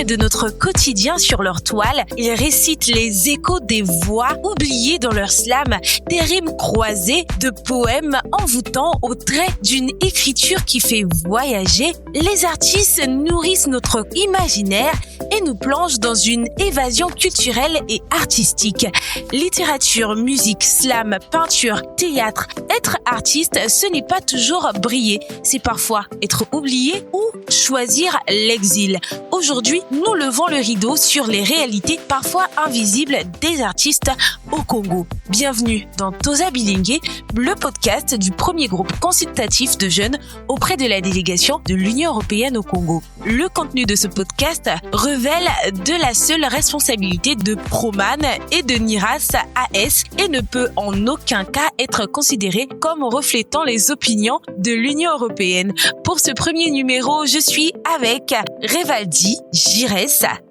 de notre quotidien sur leur toile. Ils récitent les échos des voix oubliées dans leur slam, des rimes croisées, de poèmes envoûtants au trait d'une écriture qui fait voyager. Les artistes nourrissent notre imaginaire et nous plongent dans une évasion culturelle et artistique. Littérature, musique, slam, peinture, théâtre. Être artiste, ce n'est pas toujours briller, c'est parfois être oublié ou choisir l'exil. Aujourd'hui, nous levons le rideau sur les réalités parfois invisibles des artistes au Congo. Bienvenue dans Toza Bilingue, le podcast du premier groupe consultatif de jeunes auprès de la délégation de l'Union européenne au Congo. Le contenu de ce podcast révèle de la seule responsabilité de Proman et de Niras AS et ne peut en aucun cas être considéré comme reflétant les opinions de l'Union européenne. Pour ce premier numéro, je suis avec Revaldi, Jires,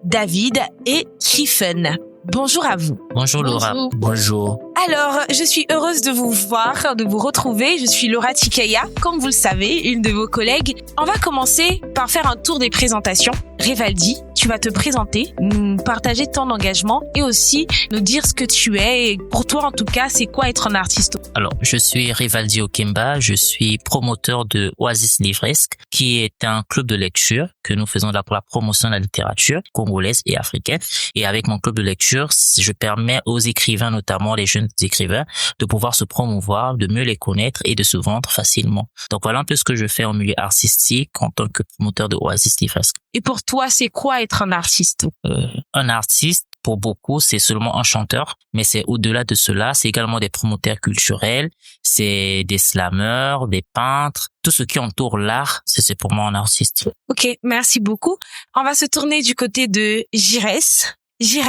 David et Trifen. Bonjour à vous. Bonjour Laura. Bonjour. Alors, je suis heureuse de vous voir, de vous retrouver. Je suis Laura Tikaya, comme vous le savez, une de vos collègues. On va commencer par faire un tour des présentations. Revaldi, tu vas te présenter, nous partager ton engagement et aussi nous dire ce que tu es. Et pour toi, en tout cas, c'est quoi être un artiste? Alors, je suis Revaldi Okemba, je suis promoteur de Oasis Livresque, qui est un club de lecture que nous faisons là pour la promotion de la littérature congolaise et africaine. Et avec mon club de lecture, je permets aux écrivains, notamment les jeunes écrivains, de pouvoir se promouvoir, de mieux les connaître et de se vendre facilement. Donc voilà un peu ce que je fais en milieu artistique en tant que promoteur de Oasis Livresque. Et pour toi, c'est quoi être un artiste? Un artiste, pour beaucoup, c'est seulement un chanteur, mais c'est au-delà de cela, c'est également des promoteurs culturels, c'est des slameurs, des peintres, tout ce qui entoure l'art, c'est pour moi un artiste. Ok, merci beaucoup. On va se tourner du côté de Jires. Jires,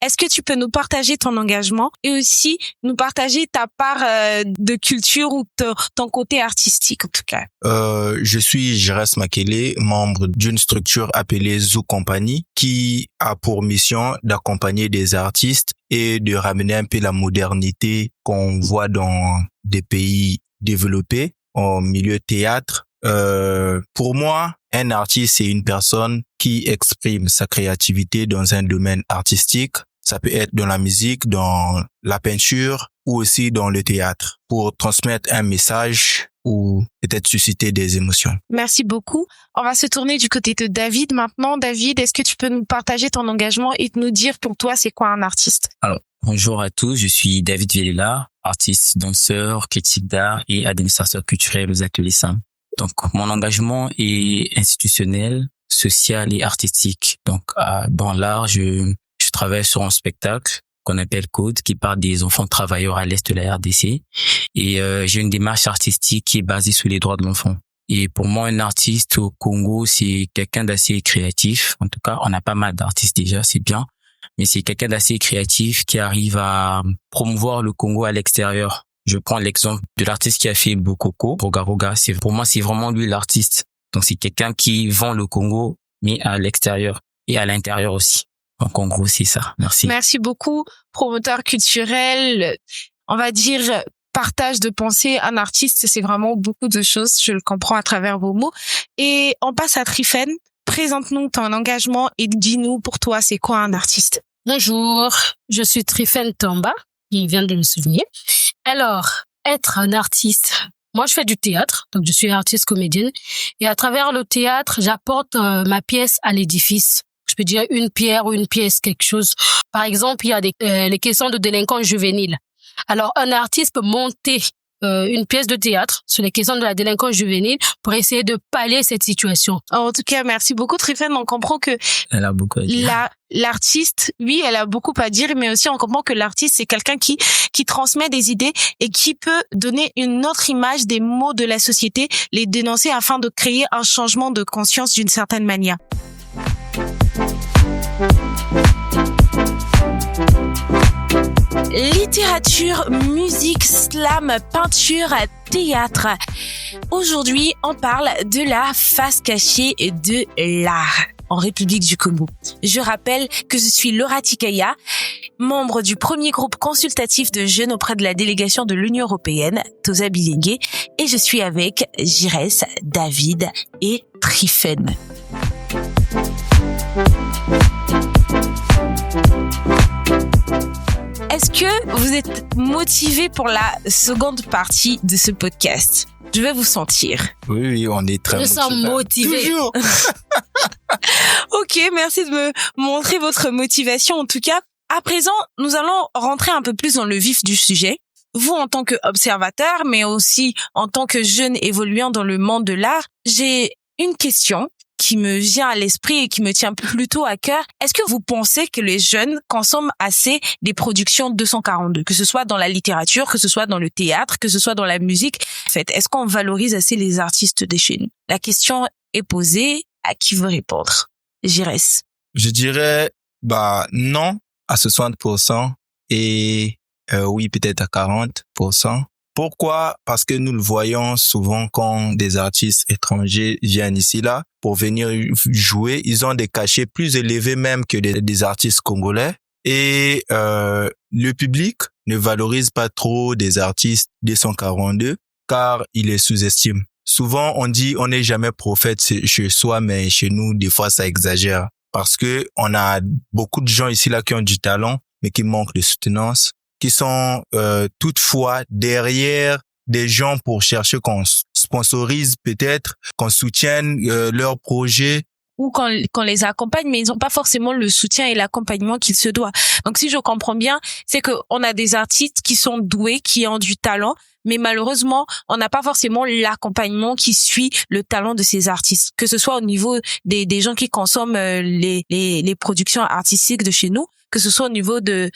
est-ce que tu peux nous partager ton engagement et aussi nous partager ta part de culture ou ton côté artistique en tout cas? Je suis Jires Makele, membre d'une structure appelée Zoo Company qui a pour mission d'accompagner des artistes et de ramener un peu la modernité qu'on voit dans des pays développés en milieu théâtre. Pour moi, un artiste, c'est une personne qui exprime sa créativité dans un domaine artistique. Ça peut être dans la musique, dans la peinture ou aussi dans le théâtre pour transmettre un message ou peut-être susciter des émotions. Merci beaucoup. On va se tourner du côté de David maintenant. David, est-ce que tu peux nous partager ton engagement et nous dire pour toi c'est quoi un artiste? Alors, bonjour à tous, je suis David Villela, artiste, danseur, critique d'art et administrateur culturel aux ateliers SAM. Donc, mon engagement est institutionnel, social et artistique. Donc, dans l'art, je travaille sur un spectacle qu'on appelle Code, qui parle des enfants travailleurs à l'est de la RDC. Et j'ai une démarche artistique qui est basée sur les droits de l'enfant. Et pour moi, un artiste au Congo, c'est quelqu'un d'assez créatif. En tout cas, on a pas mal d'artistes déjà, c'est bien. Mais c'est quelqu'un d'assez créatif qui arrive à promouvoir le Congo à l'extérieur. Je prends l'exemple de l'artiste qui a fait Bokoko, Roga. Pour moi, c'est vraiment lui l'artiste. Donc, c'est quelqu'un qui vend le Congo, mais à l'extérieur et à l'intérieur aussi. Donc, en gros, c'est ça. Merci. Merci beaucoup. Promoteur culturel, on va dire partage de pensée. Un artiste, c'est vraiment beaucoup de choses. Je le comprends à travers vos mots. Et on passe à Trifen. Présente-nous ton engagement et dis-nous pour toi, c'est quoi un artiste? Bonjour, je suis Trifen Tamba, qui vient de me souvenir. Alors, être un artiste, moi je fais du théâtre, donc je suis artiste comédienne, et à travers le théâtre, j'apporte ma pièce à l'édifice. Je peux dire une pierre ou une pièce, quelque chose. Par exemple, il y a les questions de délinquants juvéniles. Alors, un artiste peut monter une pièce de théâtre sur les questions de la délinquance juvénile pour essayer de pallier cette situation. En tout cas, merci beaucoup Trifen. On comprend que Elle a beaucoup à dire. L'artiste, oui, elle a beaucoup à dire, mais aussi on comprend que l'artiste, c'est quelqu'un qui transmet des idées et qui peut donner une autre image des maux de la société, les dénoncer afin de créer un changement de conscience d'une certaine manière. Littérature, musique, slam, peinture, théâtre. Aujourd'hui, on parle de la face cachée de l'art en République du Congo. Je rappelle que je suis Laura Tikaya, membre du premier groupe consultatif de jeunes auprès de la délégation de l'Union européenne, Toza Bilingue, et je suis avec Jires, David et Trifen. est-ce que vous êtes motivé pour la seconde partie de ce podcast? Je vais vous sentir. Oui, on est très Je sens motivé. Toujours. Ok, merci de me montrer votre motivation en tout cas. À présent, nous allons rentrer un peu plus dans le vif du sujet. Vous, en tant qu'observateur, mais aussi en tant que jeune évoluant dans le monde de l'art, j'ai une question qui me vient à l'esprit et qui me tient plutôt à cœur. Est-ce que vous pensez que les jeunes consomment assez des productions 242, que ce soit dans la littérature, que ce soit dans le théâtre, que ce soit dans la musique? En fait, est-ce qu'on valorise assez les artistes de chez nous? La question est posée. À qui veut répondre? Giresse. Je dirais, non à 60% et oui, peut-être à 40%. Pourquoi? Parce que nous le voyons souvent quand des artistes étrangers viennent ici là pour venir jouer, ils ont des cachets plus élevés même que des artistes congolais et le public ne valorise pas trop des artistes 242 car il les sous-estime. Souvent on dit on n'est jamais prophète chez soi, mais chez nous des fois ça exagère parce que on a beaucoup de gens ici là qui ont du talent mais qui manquent de soutenance, qui sont toutefois derrière des gens pour chercher qu'on sponsorise peut-être, qu'on soutienne leurs projets. Ou qu'on les accompagne, mais ils n'ont pas forcément le soutien et l'accompagnement qu'il se doit. Donc si je comprends bien, c'est que on a des artistes qui sont doués, qui ont du talent, mais malheureusement, on n'a pas forcément l'accompagnement qui suit le talent de ces artistes, que ce soit au niveau des gens qui consomment les productions artistiques de chez nous, que ce soit au niveau des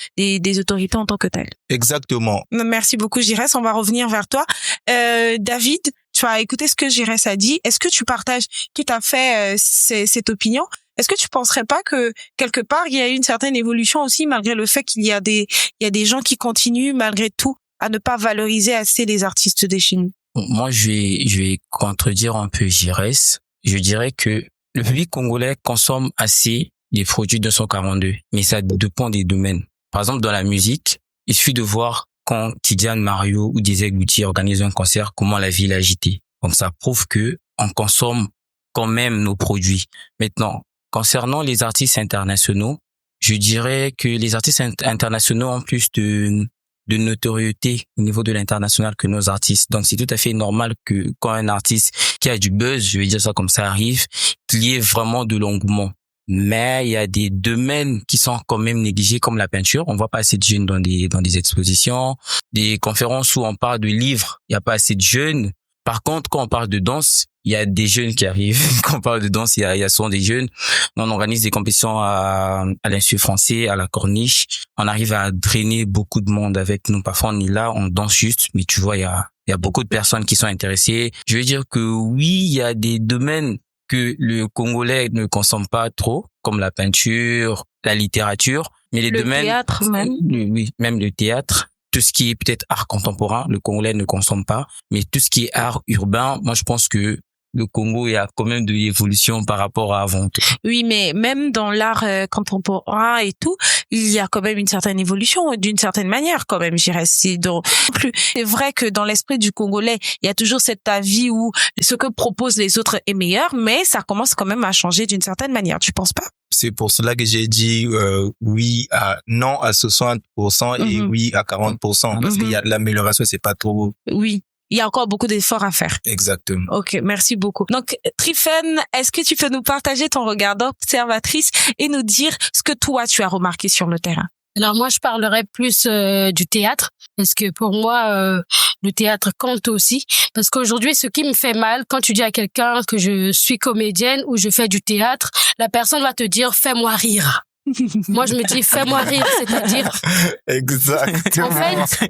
autorités en tant que telles. Exactement. Merci beaucoup, Giresse. On va revenir vers toi. David, tu as écouté ce que Giresse a dit. Est-ce que tu partages tout à fait cette opinion? Est-ce que tu penserais pas que quelque part il y a une certaine évolution aussi malgré le fait qu'il y a des gens qui continuent malgré tout à ne pas valoriser assez les artistes de chez nous? Moi, je vais contredire un peu Giresse. Je dirais que le public congolais consomme assez des produits 242, mais ça dépend des domaines. Par exemple, dans la musique, il suffit de voir quand Tidiane Mario ou Diesel Goutier organisent un concert, comment la ville est agitée. Donc ça prouve que on consomme quand même nos produits. Maintenant, concernant les artistes internationaux, je dirais que les artistes internationaux ont plus de notoriété au niveau de l'international que nos artistes. Donc c'est tout à fait normal que quand un artiste qui a du buzz, je vais dire ça comme ça, arrive, qu'il y ait vraiment de l'engouement. Mais il y a des domaines qui sont quand même négligés comme la peinture. On voit pas assez de jeunes dans des expositions, des conférences où on parle de livres, il y a pas assez de jeunes. Par contre, quand on parle de danse, il y a des jeunes qui arrivent. Quand on parle de danse, il y a souvent des jeunes. On organise des compétitions à l'Institut français, à la Corniche. On arrive à drainer beaucoup de monde avec nous. Parfois, on est là, on danse juste, mais tu vois, il y a beaucoup de personnes qui sont intéressées. Je veux dire que oui, il y a des domaines que le Congolais ne consomme pas trop, comme la peinture, la littérature, mais les domaines... Le théâtre même. Oui, même le théâtre. Tout ce qui est peut-être art contemporain, le Congolais ne consomme pas, mais tout ce qui est art urbain, moi je pense que le Congo, il y a quand même de l'évolution par rapport à avant. Oui, mais même dans l'art contemporain et tout, il y a quand même une certaine évolution, d'une certaine manière quand même, j'irais. C'est vrai que dans l'esprit du Congolais, il y a toujours cet avis où ce que proposent les autres est meilleur, mais ça commence quand même à changer d'une certaine manière, tu penses pas? C'est pour cela que j'ai dit non à 60% et oui à 40%, parce qu'il y a de l'amélioration, c'est pas trop. Oui. Il y a encore beaucoup d'efforts à faire. Exactement. Ok, merci beaucoup. Donc, Tryphène, est-ce que tu peux nous partager ton regard d'observatrice et nous dire ce que toi, tu as remarqué sur le terrain? Alors moi, je parlerai plus du théâtre, parce que pour moi, le théâtre compte aussi. Parce qu'aujourd'hui, ce qui me fait mal, quand tu dis à quelqu'un que je suis comédienne ou je fais du théâtre, la personne va te dire « fais-moi rire ». Moi, je me dis, fais-moi rire, c'est-à-dire... Exactement. En fait,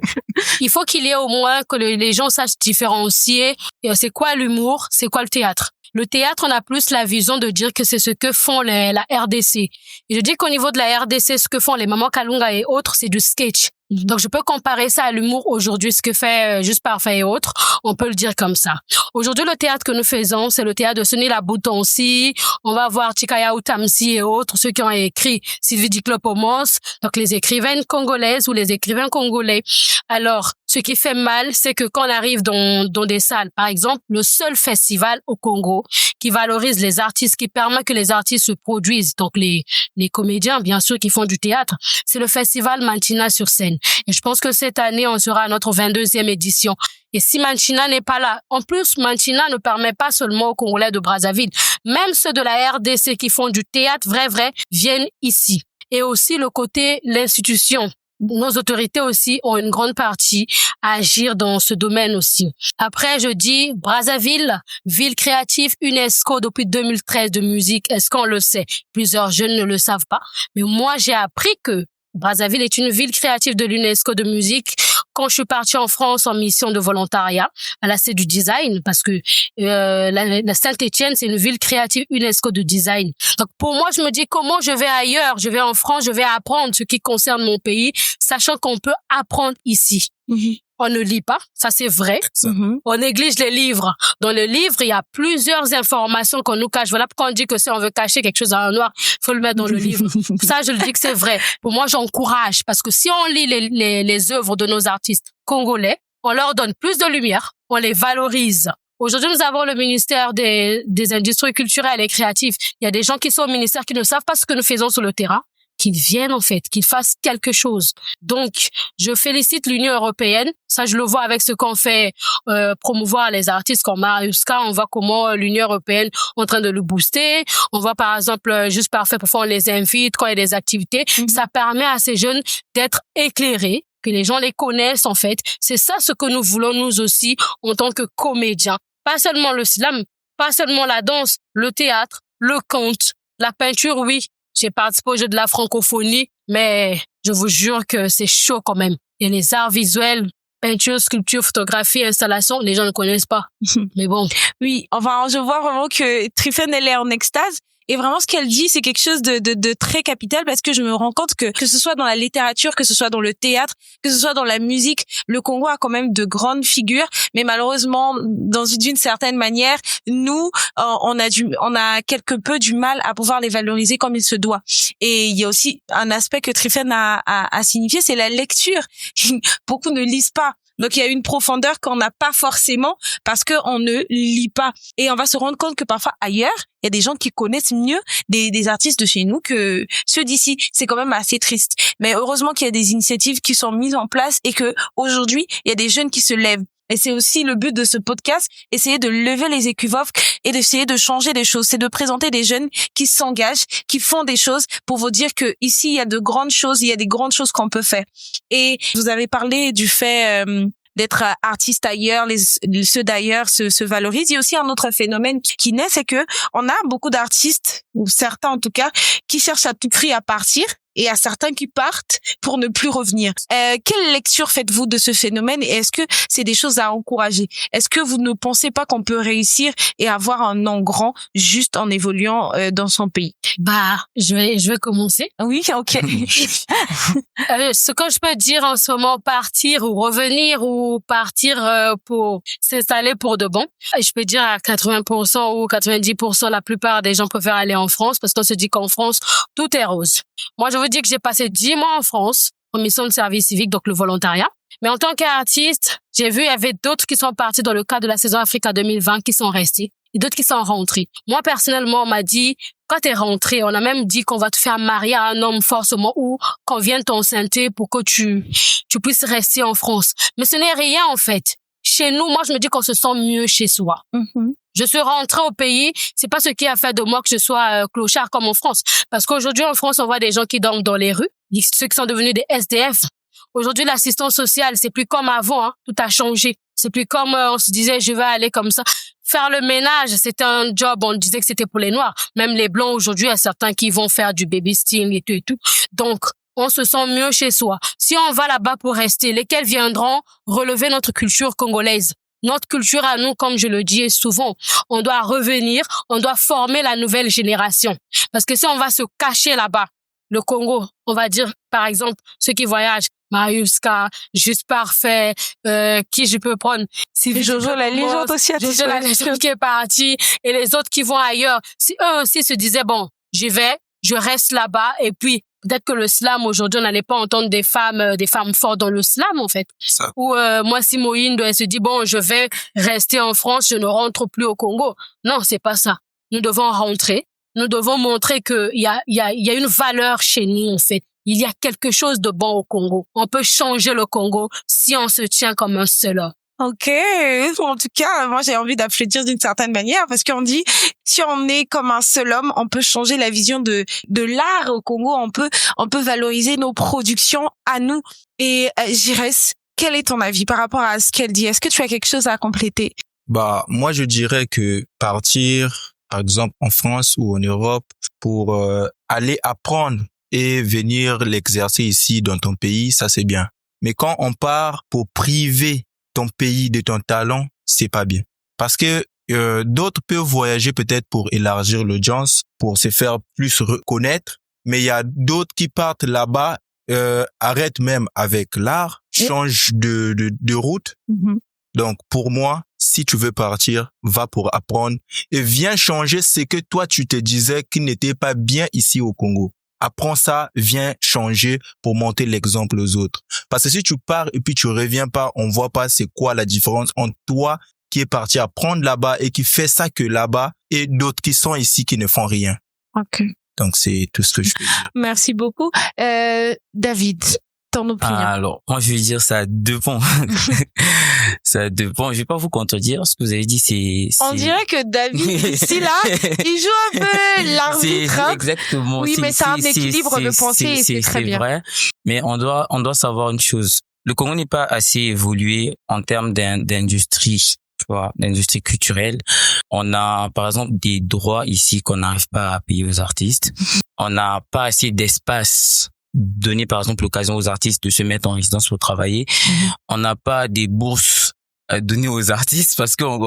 il faut qu'il y ait au moins que les gens sachent différencier c'est quoi l'humour, c'est quoi le théâtre. Le théâtre, on a plus la vision de dire que c'est ce que font la RDC. Et je dis qu'au niveau de la RDC, ce que font les Maman Kalunga et autres, c'est du sketch. Donc, je peux comparer ça à l'humour aujourd'hui, ce que fait Juste Parfait et autres. On peut le dire comme ça. Aujourd'hui, le théâtre que nous faisons, c'est le théâtre de Sonny Labouton aussi. On va voir Chikaya Outamsi et autres, ceux qui ont écrit Sylvie Diklopomos, donc les écrivaines congolaises ou les écrivains congolais. Alors, ce qui fait mal, c'est que quand on arrive dans des salles, par exemple, le seul festival au Congo qui valorise les artistes, qui permet que les artistes se produisent. Donc les comédiens, bien sûr, qui font du théâtre. C'est le festival Mantina sur scène. Et je pense que cette année, on sera à notre 22e édition. Et si Mantina n'est pas là, en plus, Mantina ne permet pas seulement aux Congolais de Brazzaville. Même ceux de la RDC qui font du théâtre vrai, viennent ici. Et aussi le côté, l'institution. Nos autorités aussi ont une grande partie à agir dans ce domaine aussi. Après, je dis Brazzaville, ville créative UNESCO depuis 2013 de musique. Est-ce qu'on le sait? Plusieurs jeunes ne le savent pas. Mais moi, j'ai appris que Brazzaville est une ville créative de l'UNESCO de musique. Quand je suis partie en France en mission de volontariat, là c'est du design parce que la Saint-Étienne c'est une ville créative UNESCO de design. Donc pour moi je me dis comment je vais ailleurs, je vais en France, je vais apprendre ce qui concerne mon pays, sachant qu'on peut apprendre ici. Mm-hmm. On ne lit pas, ça c'est vrai. Mm-hmm. On néglige les livres. Dans le livre, il y a plusieurs informations qu'on nous cache. Voilà pourquoi on dit que si on veut cacher quelque chose en noir, faut le mettre dans le livre. Ça, je le dis que c'est vrai. Pour moi, j'encourage parce que si on lit les œuvres de nos artistes congolais, on leur donne plus de lumière, on les valorise. Aujourd'hui, nous avons le ministère des Industries culturelles et créatives. Il y a des gens qui sont au ministère qui ne savent pas ce que nous faisons sur le terrain. Qu'ils viennent en fait, qu'ils fassent quelque chose. Donc, je félicite l'Union européenne. Ça, je le vois avec ce qu'on fait, promouvoir les artistes comme Mariuska. On voit comment l'Union européenne est en train de le booster. On voit par exemple, Juste Parfait, parfois on les invite quand il y a des activités. Mm-hmm. Ça permet à ces jeunes d'être éclairés, que les gens les connaissent en fait. C'est ça ce que nous voulons nous aussi en tant que comédiens. Pas seulement le slam, pas seulement la danse, le théâtre, le conte, la peinture, oui. J'ai participé au jeu de la francophonie, mais je vous jure que c'est chaud quand même. Et les arts visuels, peinture, sculpture, photographie, installation, les gens ne connaissent pas. Mais bon. Oui, enfin, je vois vraiment que Trifen, elle est en extase. Et vraiment, ce qu'elle dit, c'est quelque chose de très capital parce que je me rends compte que ce soit dans la littérature, que ce soit dans le théâtre, que ce soit dans la musique, le Congo a quand même de grandes figures. Mais malheureusement, d'une certaine manière, nous, on a quelque peu du mal à pouvoir les valoriser comme il se doit. Et il y a aussi un aspect que Trifen a signifié, c'est la lecture. Beaucoup ne lisent pas. Donc, il y a une profondeur qu'on n'a pas forcément parce qu'on ne lit pas. Et on va se rendre compte que parfois, ailleurs, il y a des gens qui connaissent mieux des artistes de chez nous que ceux d'ici. C'est quand même assez triste. Mais heureusement qu'il y a des initiatives qui sont mises en place et que aujourd'hui, il y a des jeunes qui se lèvent. Et c'est aussi le but de ce podcast, essayer de lever les équivoques et d'essayer de changer des choses. C'est de présenter des jeunes qui s'engagent, qui font des choses pour vous dire que ici, il y a de grandes choses, il y a des grandes choses qu'on peut faire. Et vous avez parlé du fait d'être artiste ailleurs, ceux d'ailleurs se valorisent. Il y a aussi un autre phénomène qui naît, c'est que on a beaucoup d'artistes, ou certains en tout cas, qui cherchent à tout prix à partir. Et à certains qui partent pour ne plus revenir. Quelle lecture faites-vous de ce phénomène et est-ce que c'est des choses à encourager? Est-ce que vous ne pensez pas qu'on peut réussir et avoir un nom grand juste en évoluant dans son pays? Je vais commencer. Oui, ok. Ce que je peux dire en ce moment, partir ou revenir ou partir pour s'installer pour de bon. Je peux dire à 80% ou 90%, la plupart des gens préfèrent aller en France parce qu'on se dit qu'en France, tout est rose. Moi, je veux dire que j'ai passé 10 mois en France en mission de service civique, donc le volontariat. Mais en tant qu'artiste, j'ai vu il y avait d'autres qui sont partis dans le cadre de la saison Africa 2020 qui sont restés et d'autres qui sont rentrés. Moi, personnellement, on m'a dit, quand t'es rentré, on a même dit qu'on va te faire marier à un homme forcément ou qu'on vienne t'enceinter pour que tu puisses rester en France. Mais ce n'est rien, en fait. Chez nous, moi, je me dis qu'on se sent mieux chez soi. Mm-hmm. Je suis rentrée au pays, c'est pas ce qui a fait de moi que je sois clochard comme en France. Parce qu'aujourd'hui, en France, on voit des gens qui dorment dans les rues, ceux qui sont devenus des SDF. Aujourd'hui, l'assistance sociale, c'est plus comme avant, hein. Tout a changé. C'est plus comme on se disait, je vais aller comme ça. Faire le ménage, c'était un job, on disait que c'était pour les Noirs. Même les Blancs, aujourd'hui, il y a certains qui vont faire du baby steam et tout et tout. Donc, on se sent mieux chez soi. Si on va là-bas pour rester, lesquels viendront relever notre culture congolaise? Notre culture à nous, comme je le dis souvent, on doit revenir, on doit former la nouvelle génération. Parce que si on va se cacher là-bas, le Congo, on va dire, par exemple, ceux qui voyagent, Mariuska, Juste Parfait, qui je peux prendre? Si Jojo la légende aussi, Jojo la légende qui est partie, et les autres qui vont ailleurs. Si eux aussi se disaient, bon, j'y vais, je reste là-bas, et puis, peut-être que le slam, aujourd'hui, on n'allait pas entendre des femmes fortes dans le slam, en fait. Ça. Ou, moi, Simoïne, elle se dit, bon, je vais rester en France, je ne rentre plus au Congo. Non, c'est pas ça. nous devons rentrer. Nous devons montrer que il y a une valeur chez nous, en fait. Il y a quelque chose de bon au Congo. On peut changer le Congo si on se tient comme un seul homme. Ok, en tout cas, moi j'ai envie d'applaudir d'une certaine manière parce qu'on dit si on est comme un seul homme, on peut changer la vision de l'art au Congo, on peut valoriser nos productions à nous. Et Giresse, quel est ton avis par rapport à ce qu'elle dit? Est-ce que tu as quelque chose à compléter? Bah, moi, je dirais que partir, par exemple, en France ou en Europe pour aller apprendre et venir l'exercer ici dans ton pays, ça c'est bien. Mais quand on part pour priver ton pays de ton talent, c'est pas bien. Parce que d'autres peuvent voyager peut-être pour élargir l'audience, pour se faire plus reconnaître, mais il y a d'autres qui partent là-bas, arrêtent même avec l'art, changent de route. Donc pour moi, si tu veux partir, va pour apprendre et viens changer ce que toi tu te disais qui n'était pas bien ici au Congo. Apprends ça, viens changer pour monter l'exemple aux autres. Parce que si tu pars et puis tu reviens pas, on voit pas c'est quoi la différence entre toi qui est parti apprendre là-bas et qui fait ça que là-bas et d'autres qui sont ici qui ne font rien. Ok. Donc c'est tout ce que je peux dire. Merci beaucoup. David, ton opinion? Alors, moi, je vais dire, ça dépend. Ça dépend. Je vais pas vous contredire. Ce que vous avez dit, On dirait que David, ici, là, il joue un peu l'arbitre. Exactement. Oui, mais c'est un équilibre de pensée et c'est très bien. C'est vrai. Mais on doit savoir une chose. Le Congo n'est pas assez évolué en termes d'industrie. Tu vois, l'industrie culturelle. On a, par exemple, des droits ici qu'on n'arrive pas à payer aux artistes. On n'a pas assez d'espace donner par exemple l'occasion aux artistes de se mettre en résidence pour travailler. On n'a pas des bourses à donner aux artistes parce qu'en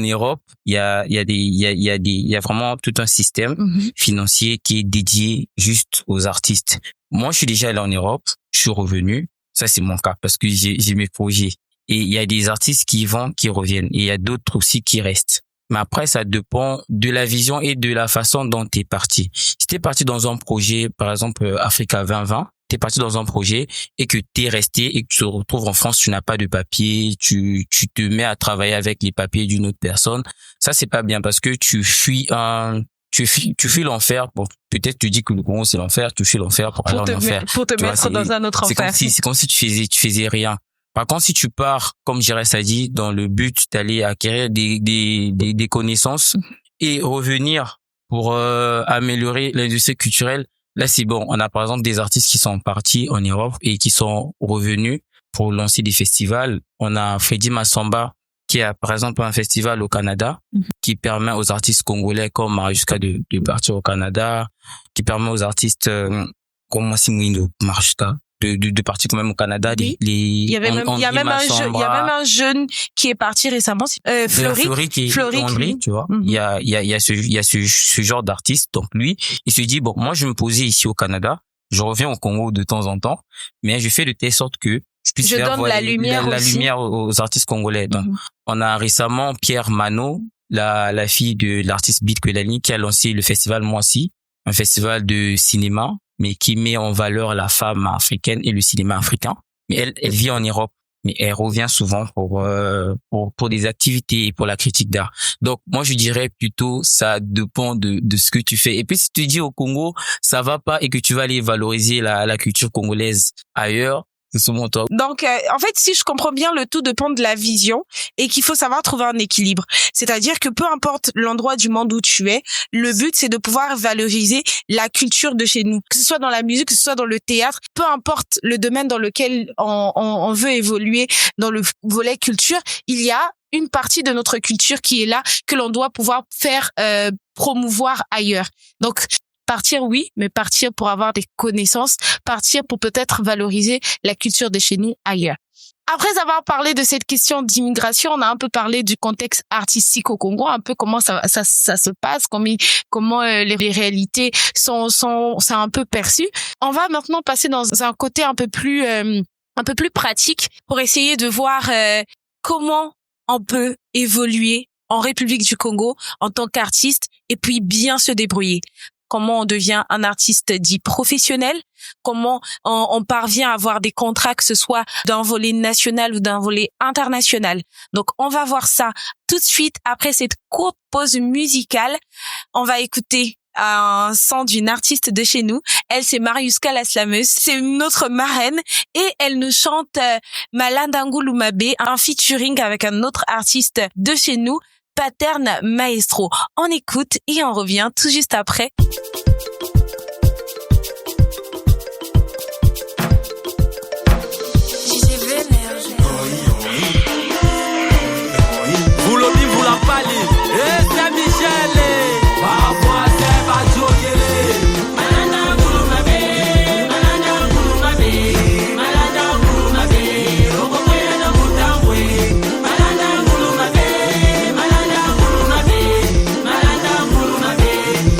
Europe, il y a vraiment tout un système financier qui est dédié juste aux artistes. Moi, je suis déjà allé en Europe, je suis revenu. Ça, c'est mon cas parce que j'ai mes projets. Et il y a des artistes qui vont, qui reviennent. Et il y a d'autres aussi qui restent. Mais après, ça dépend de la vision et de la façon dont t'es parti. Si t'es parti dans un projet, par exemple, Africa 2020, t'es parti dans un projet et que t'es resté et que tu te retrouves en France, tu n'as pas de papier, tu te mets à travailler avec les papiers d'une autre personne. Ça, c'est pas bien parce que tu fuis l'enfer. Bon, peut-être tu dis que le Congo c'est l'enfer, tu fuis l'enfer pour aller en enfer. Pour te mettre dans un autre enfer. C'est comme si tu faisais rien. Par contre, si tu pars, comme Giresse a dit, dans le but d'aller acquérir des connaissances et revenir pour améliorer l'industrie culturelle, là c'est bon. On a par exemple des artistes qui sont partis en Europe et qui sont revenus pour lancer des festivals. On a Freddy Massamba qui a par exemple un festival au Canada qui permet aux artistes congolais comme Mariuska de partir au Canada, qui permet aux artistes comme Massimouindo Mariuska de partir quand même au Canada. Oui. Il y a même un jeune qui est parti récemment, Fleury tu vois. Il y a ce genre d'artiste. Donc lui, il se dit bon, moi je vais me poser ici au Canada, je reviens au Congo de temps en temps, mais je fais de telle sorte que je puisse faire donne la lumière aux artistes congolais. Donc on a récemment Pierre Mano, la fille de l'artiste Beat Kwelani, qui a lancé le festival Moissy, un festival de cinéma, mais qui met en valeur la femme africaine et le cinéma africain. Mais elle vit en Europe, mais elle revient souvent pour des activités et pour la critique d'art. Donc, moi, je dirais plutôt, ça dépend de ce que tu fais. Et puis, si tu dis au Congo, ça va pas et que tu vas aller valoriser la culture congolaise ailleurs, c'est souvent toi. Donc, en fait, si je comprends bien, le tout dépend de la vision et qu'il faut savoir trouver un équilibre. C'est-à-dire que peu importe l'endroit du monde où tu es, le but, c'est de pouvoir valoriser la culture de chez nous. Que ce soit dans la musique, que ce soit dans le théâtre, peu importe le domaine dans lequel on veut évoluer dans le volet culture, il y a une partie de notre culture qui est là, que l'on doit pouvoir faire promouvoir ailleurs. Donc, partir, oui, mais partir pour avoir des connaissances, partir pour peut-être valoriser la culture de chez nous ailleurs. Après avoir parlé de cette question d'immigration, on a un peu parlé du contexte artistique au Congo, un peu comment ça se passe, comment les réalités sont un peu perçues. On va maintenant passer dans un côté un peu plus pratique pour essayer de voir comment on peut évoluer en République du Congo en tant qu'artiste et puis bien se débrouiller. comment on devient un artiste dit professionnel, comment on parvient à avoir des contrats, que ce soit d'un volet national ou d'un volet international. Donc, on va voir ça tout de suite après cette courte pause musicale. On va écouter un son d'une artiste de chez nous. Elle, c'est Mariuska la slameuse. C'est notre marraine et elle nous chante Malanda Ngulu Mabe, un featuring avec un autre artiste de chez nous, Pattern Maestro. On écoute et on revient tout juste après. Vous l'obli, vous la pali. Et c'est Michel. Parfois c'est pas jokele. Malanda Ngulu Mabe, Malanda Ngulu Mabe, Malanda Ngulu Mabe. Rokokoya na mutambwe. Malanda Ngulu Mabe, Malanda Ngulu Mabe, Malanda Ngulu Mabe.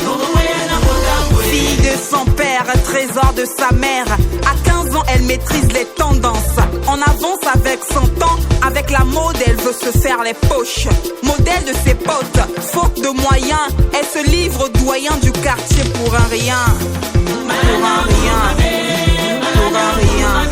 Rokokoya na mutambwe. Fille de son père, trésor de sa mère. À 15 ans, elle maîtrise les tendances. On avance avec son temps. Avec la mode, elle veut se faire les poches. Modèle de ses potes, faute de moyens, elle se livre au doyen du quartier pour un rien. Pour un rien. Pour un rien.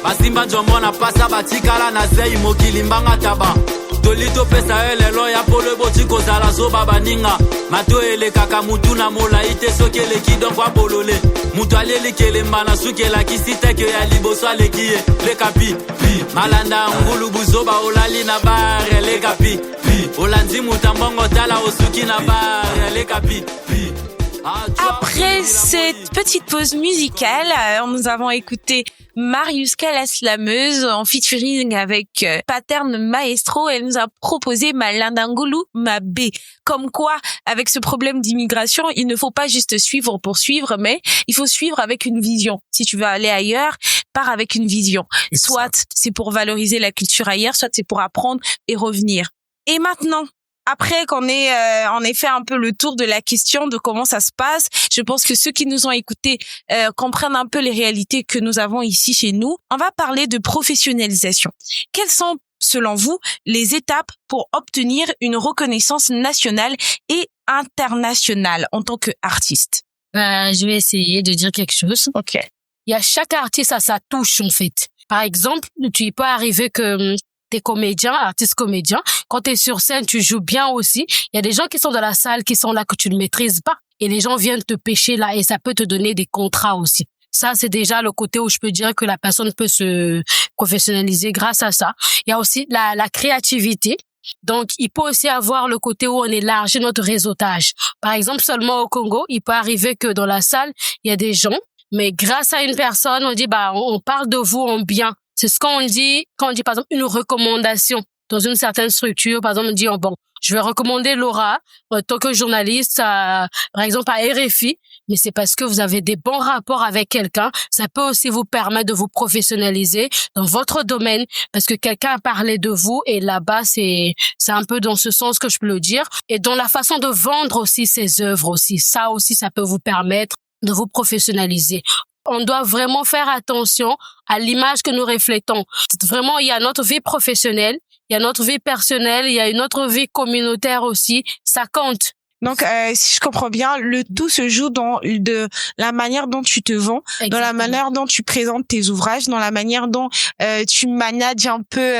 Basimba njomona pasa batikala na zei mokili mbanga taba. Tolito pesa elelo ya polo botiko zala zoba baninga. Mato elekaka mutu na molai te soki eleki donc wa bolole. Mutu alelekele mbana suki elakisi teke ya liboso alekie. Lekapi, Malanda Ngulu buzoba olali na bare. Lekapi, Olandi mutambongo tala osuki na bare. Lekapi. Après cette petite pause musicale, nous avons écouté Mariuska la slameuse en featuring avec Pattern Maestro. Elle nous a proposé Malanda Ngulu Mabe. Comme quoi, avec ce problème d'immigration, il ne faut pas juste suivre pour suivre, mais il faut suivre avec une vision. Si tu veux aller ailleurs, pars avec une vision. Soit c'est pour valoriser la culture ailleurs, soit c'est pour apprendre et revenir. Et maintenant, après qu'on ait fait un peu le tour de la question de comment ça se passe, je pense que ceux qui nous ont écoutés comprennent un peu les réalités que nous avons ici chez nous. On va parler de professionnalisation. Quelles sont, selon vous, les étapes pour obtenir une reconnaissance nationale et internationale en tant qu'artiste? Je vais essayer de dire quelque chose. Ok. Il y a chaque artiste à sa touche, en fait. Par exemple, tu peux arriver que t'es comédien, artiste comédien. Quand t'es sur scène, tu joues bien aussi. Il y a des gens qui sont dans la salle, qui sont là, que tu ne maîtrises pas. Et les gens viennent te pêcher là, et ça peut te donner des contrats aussi. Ça, c'est déjà le côté où je peux dire que la personne peut se professionnaliser grâce à ça. Il y a aussi la créativité. Donc, il peut aussi avoir le côté où on élargit notre réseautage. Par exemple, seulement au Congo, il peut arriver que dans la salle, il y a des gens, mais grâce à une personne, on dit, on parle de vous en bien. C'est ce qu'on dit quand on dit, par exemple, une recommandation dans une certaine structure. Par exemple, on dit, je vais recommander Laura en tant que journaliste, par exemple, à RFI. Mais c'est parce que vous avez des bons rapports avec quelqu'un. Ça peut aussi vous permettre de vous professionnaliser dans votre domaine parce que quelqu'un a parlé de vous et là-bas, c'est un peu dans ce sens que je peux le dire. Et dans la façon de vendre aussi ses œuvres aussi. Ça aussi, ça peut vous permettre de vous professionnaliser. On doit vraiment faire attention à l'image que nous reflétons. Vraiment, il y a notre vie professionnelle, il y a notre vie personnelle, il y a une autre vie communautaire aussi. Ça compte. Donc, si je comprends bien, le tout se joue dans la manière dont tu te vends, exactement, dans la manière dont tu présentes tes ouvrages, dans la manière dont tu manages un peu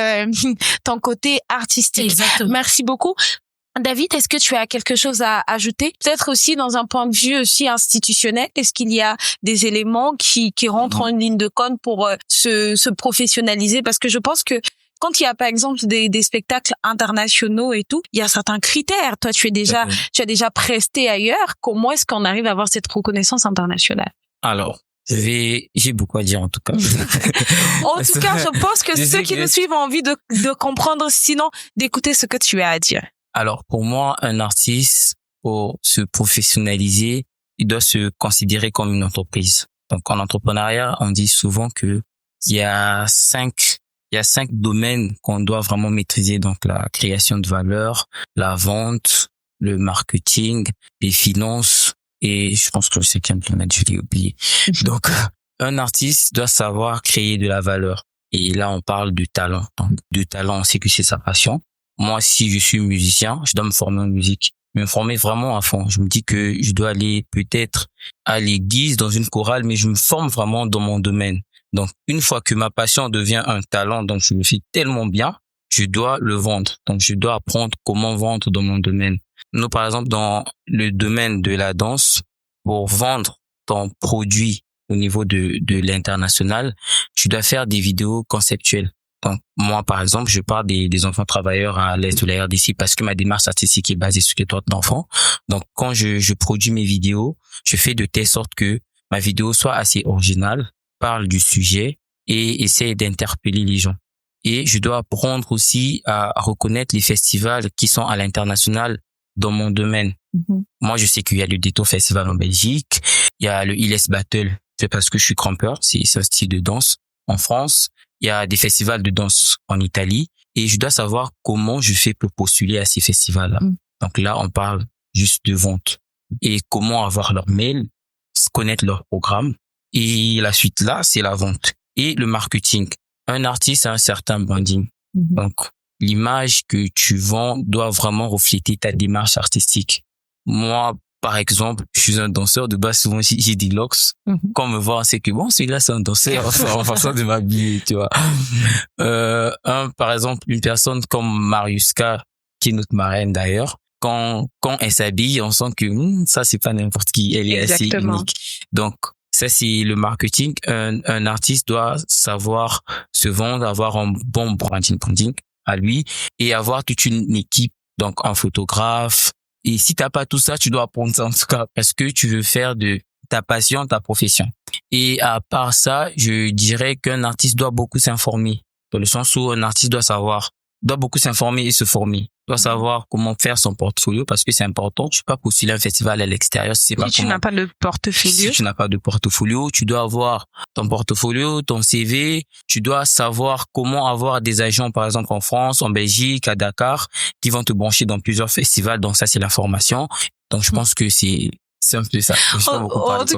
ton côté artistique. Exactement. Merci beaucoup. David, est-ce que tu as quelque chose à ajouter? Peut-être aussi dans un point de vue aussi institutionnel, est-ce qu'il y a des éléments qui rentrent en ligne de compte pour se professionnaliser? Parce que je pense que quand il y a par exemple des spectacles internationaux et tout, il y a certains critères. Toi, tu as déjà presté ailleurs. Comment est-ce qu'on arrive à avoir cette reconnaissance internationale? Alors, j'ai beaucoup à dire en tout cas. En tout cas, je pense que ceux qui nous suivent ont envie de comprendre, sinon d'écouter ce que tu as à dire. Alors, pour moi, un artiste, pour se professionnaliser, il doit se considérer comme une entreprise. Donc, en entrepreneuriat, on dit souvent que il y a cinq domaines qu'on doit vraiment maîtriser. Donc, la création de valeur, la vente, le marketing, les finances, et je pense que le cinquième planète, je l'ai oublié. Donc, un artiste doit savoir créer de la valeur. Et là, on parle de talent. Donc, de talent, on sait que c'est sa passion. Moi, si je suis musicien, je dois me former en musique. Me former vraiment à fond. Je me dis que je dois aller peut-être à l'église, dans une chorale, mais je me forme vraiment dans mon domaine. Donc, une fois que ma passion devient un talent, donc je le fais tellement bien, je dois le vendre. Donc, je dois apprendre comment vendre dans mon domaine. Nous, par exemple, dans le domaine de la danse, pour vendre ton produit au niveau de l'international, tu dois faire des vidéos conceptuelles. Donc, moi, par exemple, je parle des enfants travailleurs à l'est de la RDC parce que ma démarche artistique est basée sur les droits d'enfants. Donc, quand je produis mes vidéos, je fais de telle sorte que ma vidéo soit assez originale, parle du sujet et essaie d'interpeller les gens. Et je dois apprendre aussi à reconnaître les festivals qui sont à l'international dans mon domaine. Moi, je sais qu'il y a le Détour Festival en Belgique, il y a le ILS Battle, c'est parce que je suis crampeur, c'est un style de danse en France. Il y a des festivals de danse en Italie et je dois savoir comment je fais pour postuler à ces festivals-là. Donc là, on parle juste de vente et comment avoir leur mail, connaître leur programme et la suite là, c'est la vente et le marketing. Un artiste a un certain branding. Donc, l'image que tu vends doit vraiment refléter ta démarche artistique. Moi, par exemple, je suis un danseur de base, souvent j'ai des locks. Quand on me voit, c'est que bon, celui-là c'est un danseur en façon de m'habiller, tu vois. Par exemple, une personne comme Mariuska, qui est notre marraine d'ailleurs, quand elle s'habille, on sent que ça c'est pas n'importe qui, elle est assez unique. Donc ça c'est le marketing. Un artiste doit savoir se vendre, avoir un bon branding à lui et avoir toute une équipe, donc un photographe. Et si t'as pas tout ça, tu dois apprendre ça en tout cas parce que tu veux faire de ta passion ta profession. Et à part ça, je dirais qu'un artiste doit beaucoup s'informer dans le sens où un artiste doit beaucoup s'informer et se former. Doit savoir comment faire son portfolio parce que c'est important. Tu peux pas postuler un festival à l'extérieur si c'est pas tu n'as pas de portfolio. Si tu n'as pas de portfolio, tu dois avoir ton portfolio, ton CV. Tu dois savoir comment avoir des agents, par exemple, en France, en Belgique, à Dakar, qui vont te brancher dans plusieurs festivals. Donc ça, c'est la formation. Donc je pense que c'est un peu ça. En tout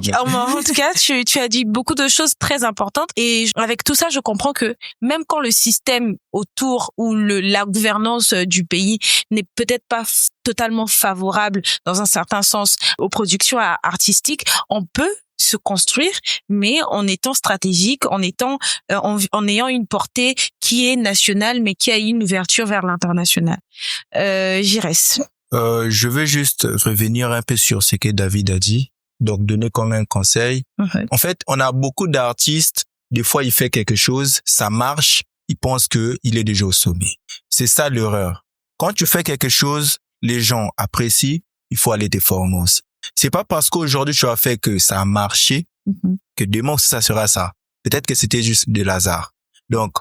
cas, tu as dit beaucoup de choses très importantes et avec tout ça, je comprends que même quand le système autour ou la gouvernance du pays n'est peut-être pas totalement favorable dans un certain sens aux productions artistiques, on peut se construire, mais en étant stratégique, en ayant une portée qui est nationale, mais qui a une ouverture vers l'international. J'irais. Je veux juste revenir un peu sur ce que David a dit, donc donner comme un conseil. En fait, on a beaucoup d'artistes, des fois il fait quelque chose, ça marche, il pense que il est déjà au sommet. C'est ça l'erreur. Quand tu fais quelque chose, les gens apprécient, il faut aller te former aussi. C'est pas parce qu'aujourd'hui tu as fait que ça a marché que demain ça sera ça. Peut-être que c'était juste de hasard. Donc,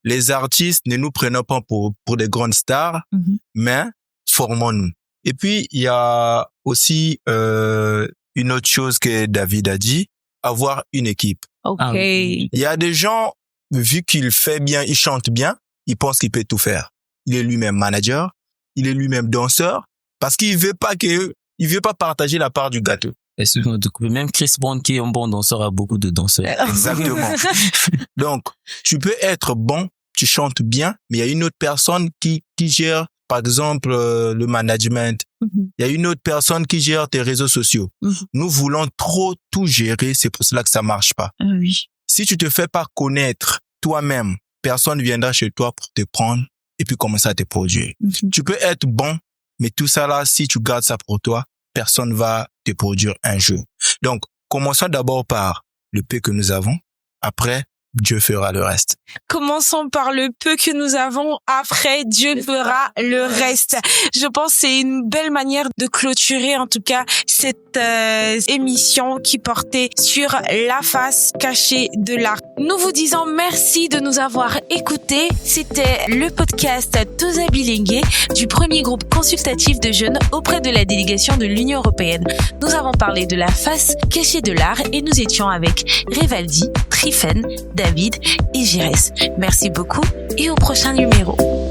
les artistes, ne nous prenons pas pour des grandes stars, mais formons-nous. Et puis, il y a aussi une autre chose que David a dit, avoir une équipe. Il y a des gens, vu qu'il fait bien, il chante bien, il pense qu'il peut tout faire. Il est lui-même manager, il est lui-même danseur, parce qu'il veut pas partager la part du gâteau. Même Chris Brown, qui est un bon danseur, a beaucoup de danseurs. Exactement. Donc, tu peux être bon, tu chantes bien, mais il y a une autre personne qui gère, par exemple, le management. Il y a une autre personne qui gère tes réseaux sociaux. Nous voulons trop tout gérer, c'est pour cela que ça marche pas. Si tu te fais pas connaître toi-même, personne viendra chez toi pour te prendre et puis commencer à te produire. Tu peux être bon, mais tout ça là, si tu gardes ça pour toi, personne va te produire un jeu. Donc, commençons d'abord par le peu que nous avons. Après, Dieu fera le reste. Commençons par le peu que nous avons. Après, Dieu fera le reste. Je pense que c'est une belle manière de clôturer, en tout cas, cette émission qui portait sur la face cachée de l'art. Nous vous disons merci de nous avoir écoutés. C'était le podcast Toza Bilingue du premier groupe consultatif de jeunes auprès de la délégation de l'Union européenne. Nous avons parlé de la face cachée de l'art et nous étions avec Rivaldi, Trifen, David et Jires. Merci beaucoup et au prochain numéro.